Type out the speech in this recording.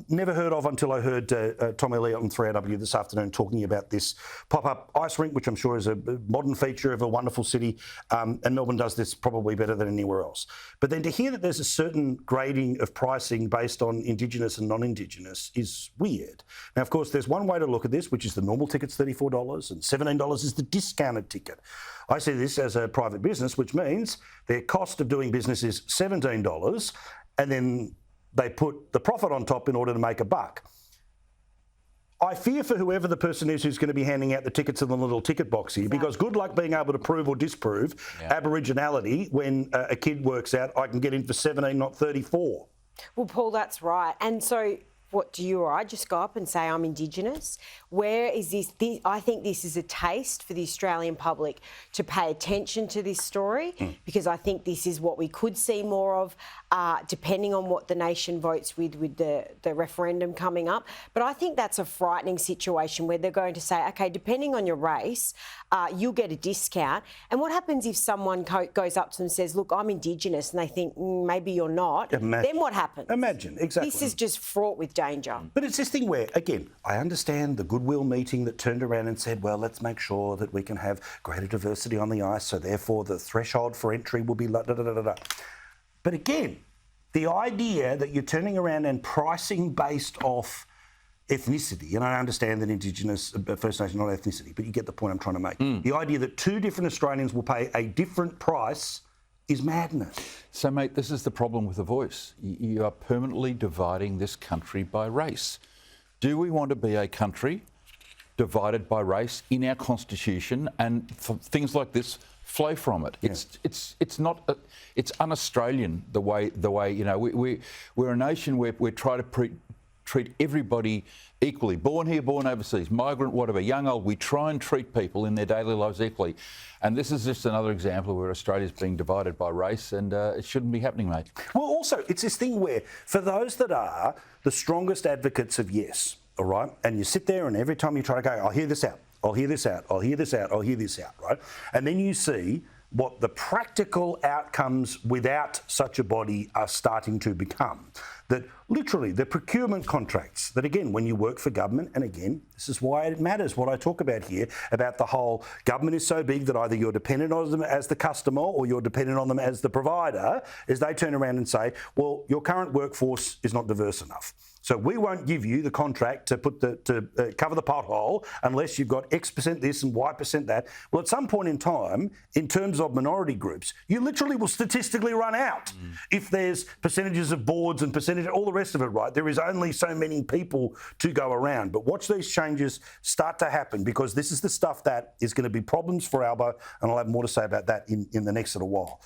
Never heard of until I heard Tom Elliott on 3AW this afternoon talking about this pop-up ice rink, which I'm sure is a modern feature of a wonderful city, and Melbourne does this probably better than anywhere else. But then to hear that there's a certain grading of pricing based on Indigenous and non-Indigenous is weird. Now, of course, there's one way to look at this, which is the normal ticket's $34 and $17 is the discounted ticket. I see this as a private business, which means their cost of doing business is $17, and then they put the profit on top in order to make a buck. I fear for whoever the person is who's going to be handing out the tickets in the little ticket box here, because good luck being able to prove or disprove Aboriginality when a kid works out, I can get in for 17, not 34. Well, Paul, that's right. And so what do you or I just go up and say, I'm Indigenous? Where is this? I think this is a taste for the Australian public to pay attention to this story, because I think this is what we could see more of, depending on what the nation votes with the referendum coming up. But I think that's a frightening situation where they're going to say, OK, depending on your race, you'll get a discount. And what happens if someone goes up to them and says, look, I'm Indigenous, and they think, maybe you're not? Imagine. Then what happens? Imagine, exactly. This is just fraught with danger. But it's this thing where, again, I understand the goodwill meeting that turned around and said, well, let's make sure that we can have greater diversity on the ice, so therefore the threshold for entry will be da-da-da-da-da. But again, the idea that you're turning around and pricing based off ethnicity, and I understand that Indigenous, First Nation, not ethnicity, but you get the point I'm trying to make. The idea that two different Australians will pay a different price is madness. So, mate, this is the problem with The Voice. You are permanently dividing this country by race. Do we want to be a country divided by race in our constitution, and things like this flow from it? It's not it's un-Australian the way you know we're a nation where we try to treat everybody equally. Born here, born overseas, migrant, whatever, young, old. We try and treat people in their daily lives equally. And this is just another example where Australia's being divided by race, and it shouldn't be happening, mate. Well, also, it's this thing where, for those that are the strongest advocates of yes, all right, and you sit there and every time you try to go, I'll hear this out, I'll hear this out, I'll hear this out, I'll hear this out, right? And then you see what the practical outcomes without such a body are starting to become. That literally the procurement contracts, that again, when you work for government, and again, this is why it matters what I talk about here, about the whole government is so big that either you're dependent on them as the customer or you're dependent on them as the provider, is they turn around and say, well, your current workforce is not diverse enough. So we won't give you the contract to cover the pothole unless you've got X% this and Y% that. Well, at some point in time, in terms of minority groups, you literally will statistically run out. If there's percentages of boards and percentage, all the rest of it, right? There is only so many people to go around. But watch these changes start to happen, because this is the stuff that is going to be problems for Albo, and I'll have more to say about that in the next little while.